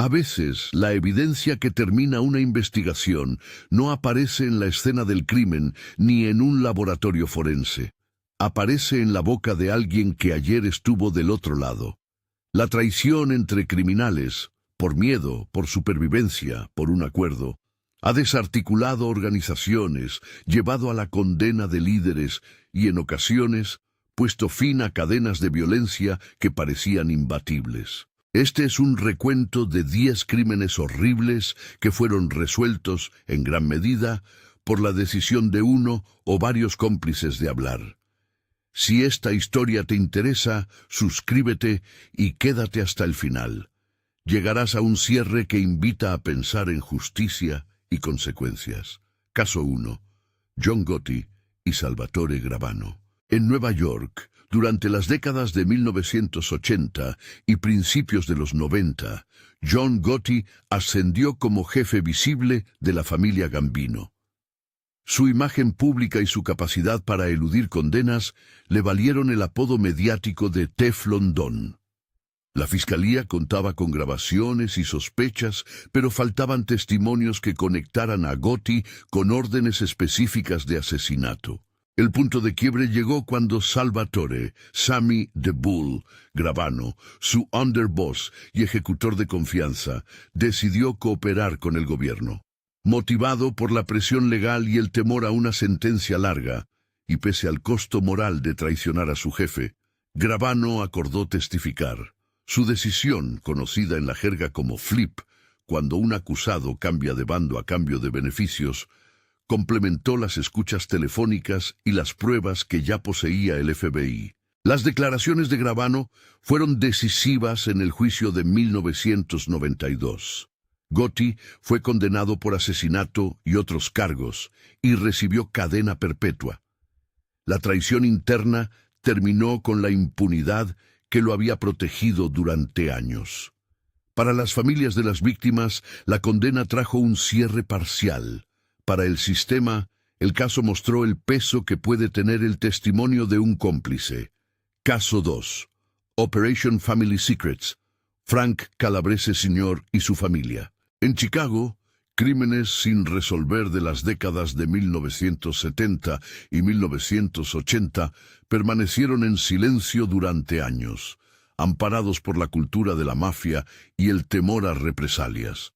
A veces, la evidencia que termina una investigación no aparece en la escena del crimen ni en un laboratorio forense. Aparece en la boca de alguien que ayer estuvo del otro lado. La traición entre criminales, por miedo, por supervivencia, por un acuerdo, ha desarticulado organizaciones, llevado a la condena de líderes y, en ocasiones, puesto fin a cadenas de violencia que parecían imbatibles. Este es un recuento de 10 crímenes horribles que fueron resueltos, en gran medida, por la decisión de uno o varios cómplices de hablar. Si esta historia te interesa, suscríbete y quédate hasta el final. Llegarás a un cierre que invita a pensar en justicia y consecuencias. Caso 1. John Gotti y Salvatore Gravano. En Nueva York, durante las décadas de 1980 y principios de los 90, John Gotti ascendió como jefe visible de la familia Gambino. Su imagen pública y su capacidad para eludir condenas le valieron el apodo mediático de Teflon Don. La fiscalía contaba con grabaciones y sospechas, pero faltaban testimonios que conectaran a Gotti con órdenes específicas de asesinato. El punto de quiebre llegó cuando Salvatore, Sammy the Bull, Gravano, su underboss y ejecutor de confianza, decidió cooperar con el gobierno. Motivado por la presión legal y el temor a una sentencia larga, y pese al costo moral de traicionar a su jefe, Gravano acordó testificar. Su decisión, conocida en la jerga como flip, cuando un acusado cambia de bando a cambio de beneficios, complementó las escuchas telefónicas y las pruebas que ya poseía el FBI. Las declaraciones de Gravano fueron decisivas en el juicio de 1992. Gotti fue condenado por asesinato y otros cargos y recibió cadena perpetua. La traición interna terminó con la impunidad que lo había protegido durante años. Para las familias de las víctimas, la condena trajo un cierre parcial. Para el sistema, el caso mostró el peso que puede tener el testimonio de un cómplice. Caso 2. Operation Family Secrets. Frank Calabrese Sr. y su familia. En Chicago, crímenes sin resolver de las décadas de 1970 y 1980 permanecieron en silencio durante años, amparados por la cultura de la mafia y el temor a represalias.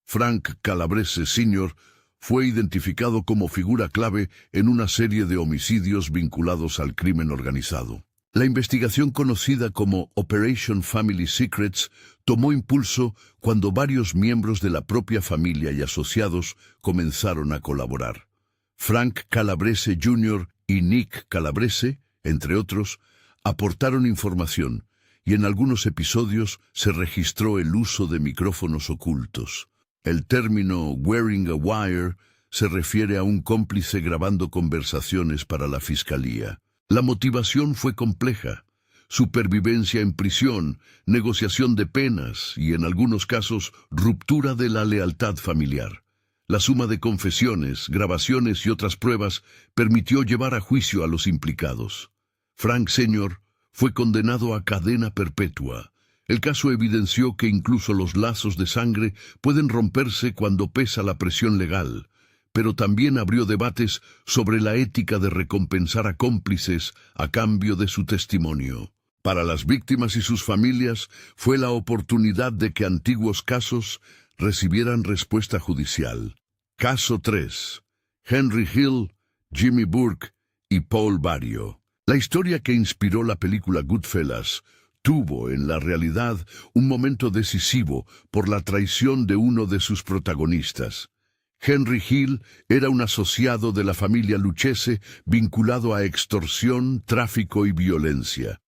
Frank Calabrese Sr. fue identificado como figura clave en una serie de homicidios vinculados al crimen organizado. La investigación conocida como Operation Family Secrets tomó impulso cuando varios miembros de la propia familia y asociados comenzaron a colaborar. Frank Calabrese Jr. y Nick Calabrese, entre otros, aportaron información y en algunos episodios se registró el uso de micrófonos ocultos. El término wearing a wire se refiere a un cómplice grabando conversaciones para la fiscalía. La motivación fue compleja: supervivencia en prisión, negociación de penas y, en algunos casos, ruptura de la lealtad familiar. La suma de confesiones, grabaciones y otras pruebas permitió llevar a juicio a los implicados. Frank Sr. fue condenado a cadena perpetua. El caso evidenció que incluso los lazos de sangre pueden romperse cuando pesa la presión legal, pero también abrió debates sobre la ética de recompensar a cómplices a cambio de su testimonio. Para las víctimas y sus familias fue la oportunidad de que antiguos casos recibieran respuesta judicial. Caso 3. Henry Hill, Jimmy Burke y Paul Barrio. La historia que inspiró la película Goodfellas tuvo, en la realidad, un momento decisivo por la traición de uno de sus protagonistas. Henry Hill era un asociado de la familia Lucchese vinculado a extorsión, tráfico y violencia.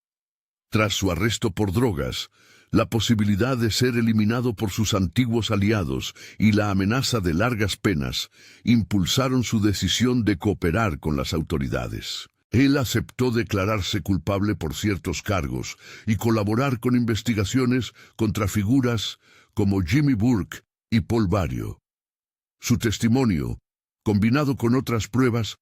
Tras su arresto por drogas, la posibilidad de ser eliminado por sus antiguos aliados y la amenaza de largas penas impulsaron su decisión de cooperar con las autoridades. Él aceptó declararse culpable por ciertos cargos y colaborar con investigaciones contra figuras como Jimmy Burke y Paul Barrio. Su testimonio, combinado con otras pruebas,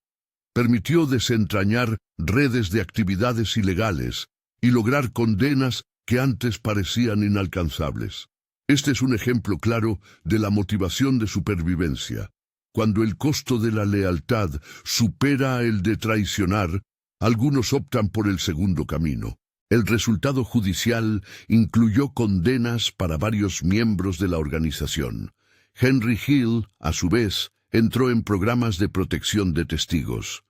permitió desentrañar redes de actividades ilegales y lograr condenas que antes parecían inalcanzables. Este es un ejemplo claro de la motivación de supervivencia. Cuando el costo de la lealtad supera el de traicionar, algunos optan por el segundo camino. El resultado judicial incluyó condenas para varios miembros de la organización. Henry Hill, a su vez, entró en programas de protección de testigos.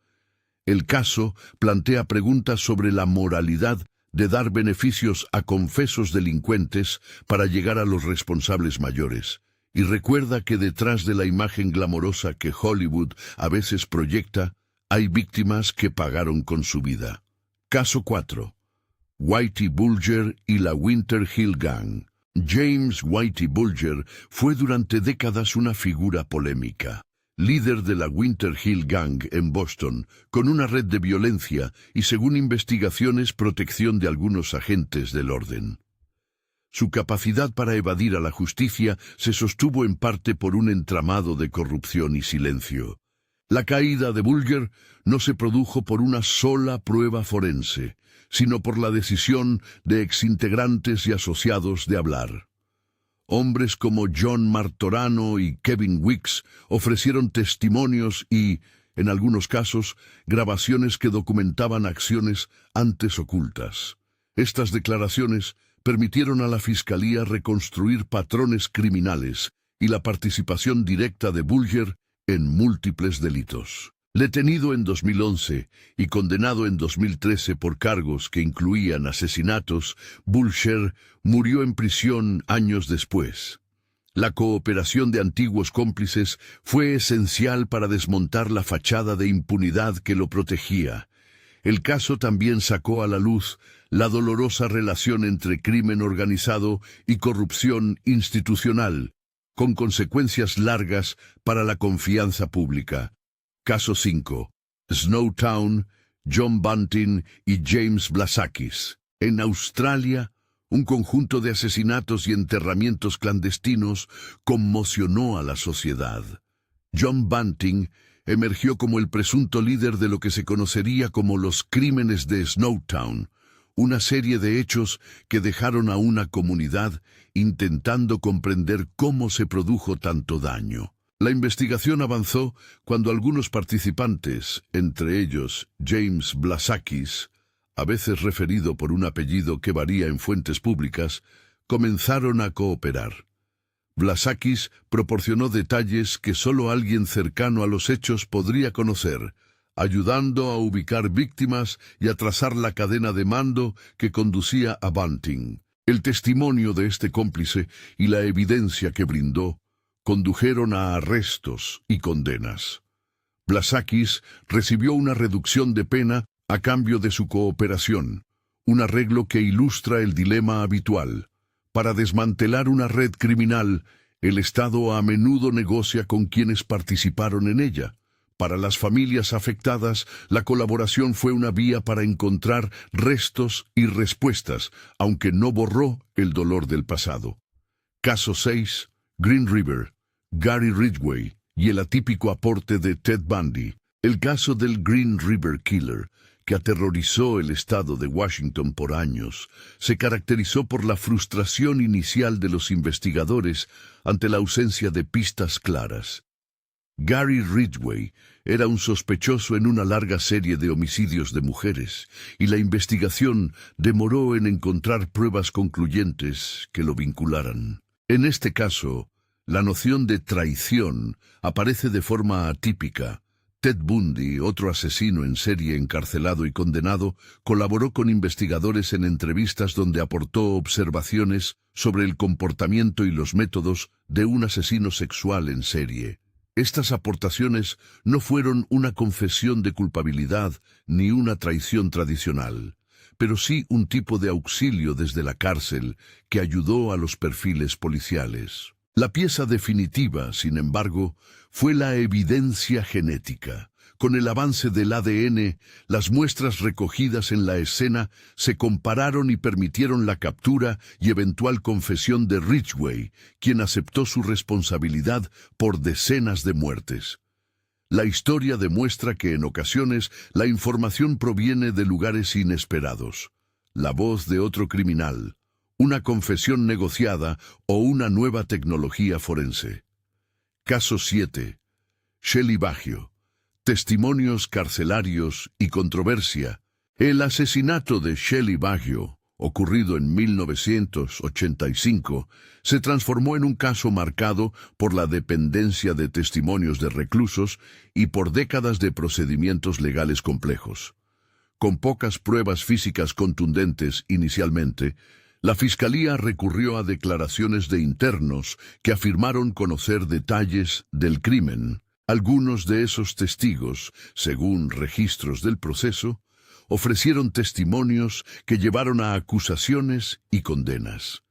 El caso plantea preguntas sobre la moralidad de dar beneficios a confesos delincuentes para llegar a los responsables mayores. Y recuerda que detrás de la imagen glamorosa que Hollywood a veces proyecta, hay víctimas que pagaron con su vida. Caso 4. Whitey Bulger y la Winter Hill Gang. James Whitey Bulger fue durante décadas una figura polémica, líder de la Winter Hill Gang en Boston, con una red de violencia y, según investigaciones, protección de algunos agentes del orden. Su capacidad para evadir a la justicia se sostuvo en parte por un entramado de corrupción y silencio. La caída de Bulger no se produjo por una sola prueba forense, sino por la decisión de exintegrantes y asociados de hablar. Hombres como John Martorano y Kevin Weeks ofrecieron testimonios y, en algunos casos, grabaciones que documentaban acciones antes ocultas. Estas declaraciones permitieron a la Fiscalía reconstruir patrones criminales y la participación directa de Bulger en múltiples delitos. Detenido en 2011 y condenado en 2013 por cargos que incluían asesinatos, Bulger murió en prisión años después. La cooperación de antiguos cómplices fue esencial para desmontar la fachada de impunidad que lo protegía. El caso también sacó a la luz la dolorosa relación entre crimen organizado y corrupción institucional, con consecuencias largas para la confianza pública. Caso 5. Snowtown, John Bunting y James Blasakis. En Australia, un conjunto de asesinatos y enterramientos clandestinos conmocionó a la sociedad. John Bunting emergió como el presunto líder de lo que se conocería como los crímenes de Snowtown, una serie de hechos que dejaron a una comunidad intentando comprender cómo se produjo tanto daño. La investigación avanzó cuando algunos participantes, entre ellos James Blasakis, a veces referido por un apellido que varía en fuentes públicas, comenzaron a cooperar. Blasakis proporcionó detalles que solo alguien cercano a los hechos podría conocer, ayudando a ubicar víctimas y a trazar la cadena de mando que conducía a Bunting. El testimonio de este cómplice y la evidencia que brindó condujeron a arrestos y condenas. Blasakis recibió una reducción de pena a cambio de su cooperación, un arreglo que ilustra el dilema habitual. Para desmantelar una red criminal, el Estado a menudo negocia con quienes participaron en ella. Para las familias afectadas, la colaboración fue una vía para encontrar restos y respuestas, aunque no borró el dolor del pasado. Caso 6. Green River, Gary Ridgway y el atípico aporte de Ted Bundy. El caso del Green River Killer, que aterrorizó el estado de Washington por años, se caracterizó por la frustración inicial de los investigadores ante la ausencia de pistas claras. Gary Ridgway era un sospechoso en una larga serie de homicidios de mujeres, y la investigación demoró en encontrar pruebas concluyentes que lo vincularan. En este caso, la noción de traición aparece de forma atípica. Ted Bundy, otro asesino en serie encarcelado y condenado, colaboró con investigadores en entrevistas donde aportó observaciones sobre el comportamiento y los métodos de un asesino sexual en serie. Estas aportaciones no fueron una confesión de culpabilidad ni una traición tradicional, pero sí un tipo de auxilio desde la cárcel que ayudó a los perfiles policiales. La pieza definitiva, sin embargo, fue la evidencia genética. Con el avance del ADN, las muestras recogidas en la escena se compararon y permitieron la captura y eventual confesión de Ridgway, quien aceptó su responsabilidad por decenas de muertes. La historia demuestra que en ocasiones la información proviene de lugares inesperados. La voz de otro criminal, una confesión negociada o una nueva tecnología forense. Caso 7. Shelley Baggio. Testimonios carcelarios y controversia. El asesinato de Shelley Baggio, ocurrido en 1985, se transformó en un caso marcado por la dependencia de testimonios de reclusos y por décadas de procedimientos legales complejos. Con pocas pruebas físicas contundentes inicialmente, la Fiscalía recurrió a declaraciones de internos que afirmaron conocer detalles del crimen. Algunos de esos testigos, según registros del proceso, ofrecieron testimonios que llevaron a acusaciones y condenas.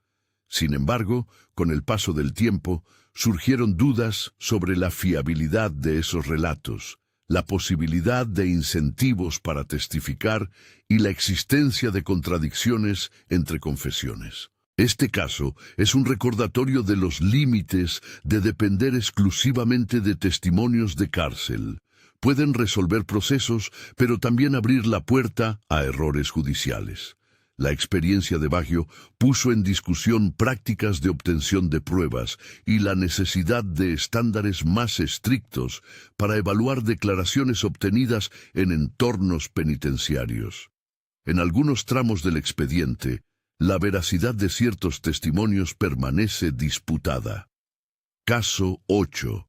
Sin embargo, con el paso del tiempo, surgieron dudas sobre la fiabilidad de esos relatos, la posibilidad de incentivos para testificar y la existencia de contradicciones entre confesiones. Este caso es un recordatorio de los límites de depender exclusivamente de testimonios de cárcel. Pueden resolver procesos, pero también abrir la puerta a errores judiciales. La experiencia de Baggio puso en discusión prácticas de obtención de pruebas y la necesidad de estándares más estrictos para evaluar declaraciones obtenidas en entornos penitenciarios. En algunos tramos del expediente, la veracidad de ciertos testimonios permanece disputada. Caso 8.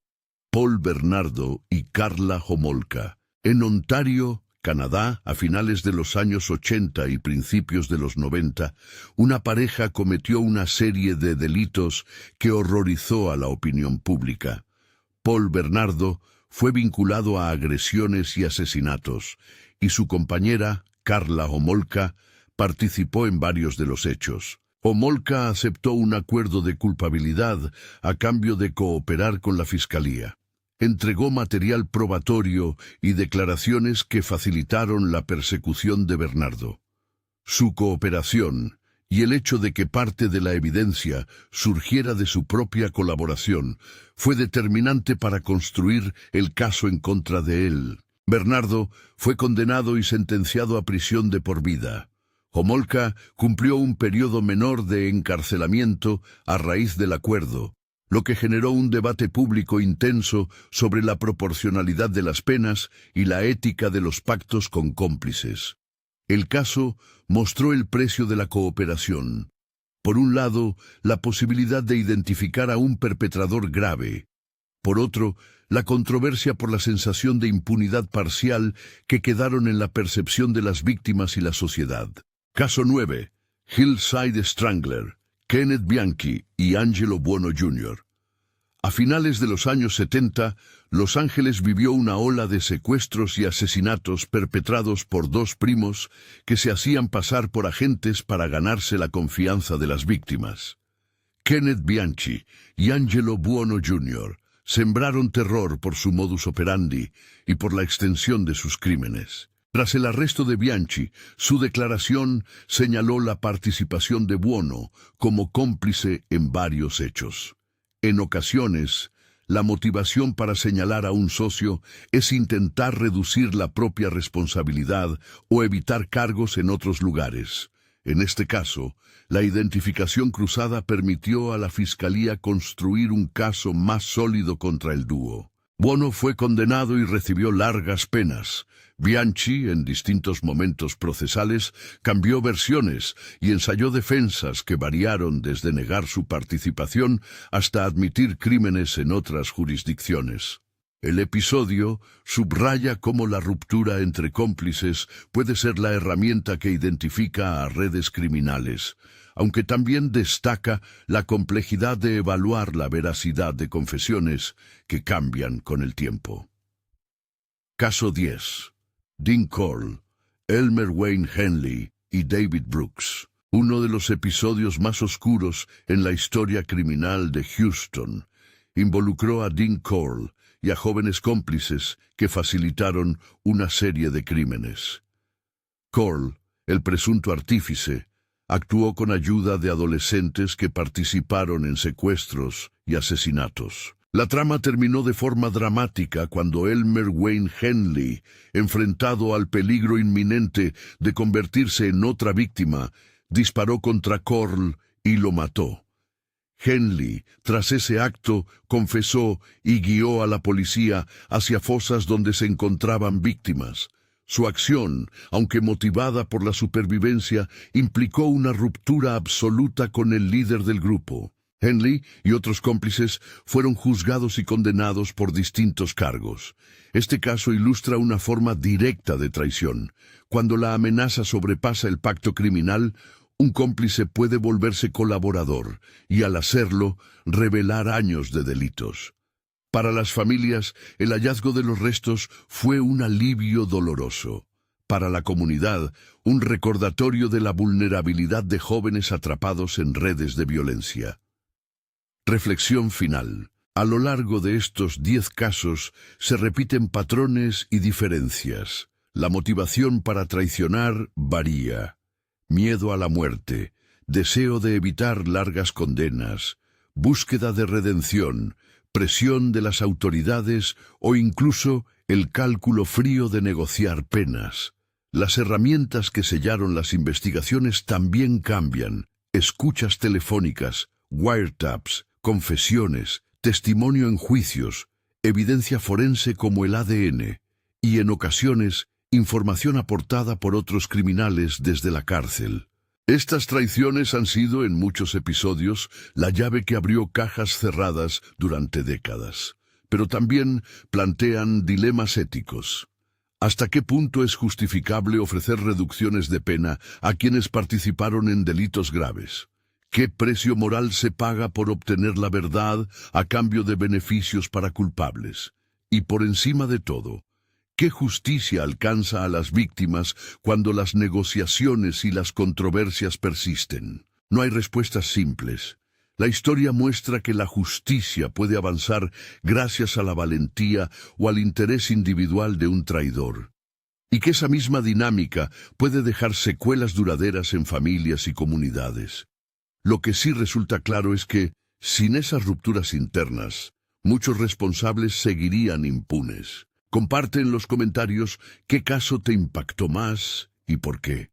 Paul Bernardo y Karla Homolka. En Ontario, Canadá, a finales de los años 80 y principios de los 90, una pareja cometió una serie de delitos que horrorizó a la opinión pública. Paul Bernardo fue vinculado a agresiones y asesinatos, y su compañera, Karla Homolka, participó en varios de los hechos. Homolka aceptó un acuerdo de culpabilidad a cambio de cooperar con la Fiscalía. Entregó material probatorio y declaraciones que facilitaron la persecución de Bernardo. Su cooperación y el hecho de que parte de la evidencia surgiera de su propia colaboración fue determinante para construir el caso en contra de él. Bernardo fue condenado y sentenciado a prisión de por vida. Homolka cumplió un periodo menor de encarcelamiento a raíz del acuerdo, lo que generó un debate público intenso sobre la proporcionalidad de las penas y la ética de los pactos con cómplices. El caso mostró el precio de la cooperación. Por un lado, la posibilidad de identificar a un perpetrador grave. Por otro, la controversia por la sensación de impunidad parcial que quedaron en la percepción de las víctimas y la sociedad. Caso 9. Hillside Strangler. Kenneth Bianchi y Angelo Buono Jr. A finales de los años 70, Los Ángeles vivió una ola de secuestros y asesinatos perpetrados por dos primos que se hacían pasar por agentes para ganarse la confianza de las víctimas. Kenneth Bianchi y Angelo Buono Jr. sembraron terror por su modus operandi y por la extensión de sus crímenes. Tras el arresto de Bianchi, su declaración señaló la participación de Buono como cómplice en varios hechos. En ocasiones, la motivación para señalar a un socio es intentar reducir la propia responsabilidad o evitar cargos en otros lugares. En este caso, la identificación cruzada permitió a la Fiscalía construir un caso más sólido contra el dúo. Buono fue condenado y recibió largas penas. Bianchi, en distintos momentos procesales, cambió versiones y ensayó defensas que variaron desde negar su participación hasta admitir crímenes en otras jurisdicciones. El episodio subraya cómo la ruptura entre cómplices puede ser la herramienta que identifica a redes criminales, aunque también destaca la complejidad de evaluar la veracidad de confesiones que cambian con el tiempo. Caso 10. Dean Corll, Elmer Wayne Henley y David Brooks. Uno de los episodios más oscuros en la historia criminal de Houston involucró a Dean Corll y a jóvenes cómplices que facilitaron una serie de crímenes. Corll, el presunto artífice, actuó con ayuda de adolescentes que participaron en secuestros y asesinatos. La trama terminó de forma dramática cuando Elmer Wayne Henley, enfrentado al peligro inminente de convertirse en otra víctima, disparó contra Corll y lo mató. Henley, tras ese acto, confesó y guió a la policía hacia fosas donde se encontraban víctimas. Su acción, aunque motivada por la supervivencia, implicó una ruptura absoluta con el líder del grupo. Henley y otros cómplices fueron juzgados y condenados por distintos cargos. Este caso ilustra una forma directa de traición. Cuando la amenaza sobrepasa el pacto criminal, un cómplice puede volverse colaborador y, al hacerlo, revelar años de delitos. Para las familias, el hallazgo de los restos fue un alivio doloroso. Para la comunidad, un recordatorio de la vulnerabilidad de jóvenes atrapados en redes de violencia. Reflexión final. A lo largo de estos 10 casos se repiten patrones y diferencias. La motivación para traicionar varía. Miedo a la muerte, deseo de evitar largas condenas, búsqueda de redención, presión de las autoridades o incluso el cálculo frío de negociar penas. Las herramientas que sellaron las investigaciones también cambian. Escuchas telefónicas, wiretaps, confesiones, testimonio en juicios, evidencia forense como el ADN y, en ocasiones, información aportada por otros criminales desde la cárcel. Estas traiciones han sido, en muchos episodios, la llave que abrió cajas cerradas durante décadas. Pero también plantean dilemas éticos. ¿Hasta qué punto es justificable ofrecer reducciones de pena a quienes participaron en delitos graves? ¿Qué precio moral se paga por obtener la verdad a cambio de beneficios para culpables? Y por encima de todo, ¿qué justicia alcanza a las víctimas cuando las negociaciones y las controversias persisten? No hay respuestas simples. La historia muestra que la justicia puede avanzar gracias a la valentía o al interés individual de un traidor, y que esa misma dinámica puede dejar secuelas duraderas en familias y comunidades. Lo que sí resulta claro es que, sin esas rupturas internas, muchos responsables seguirían impunes. Comparte en los comentarios qué caso te impactó más y por qué.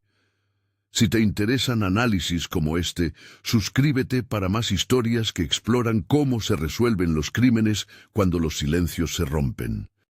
Si te interesan análisis como este, suscríbete para más historias que exploran cómo se resuelven los crímenes cuando los silencios se rompen.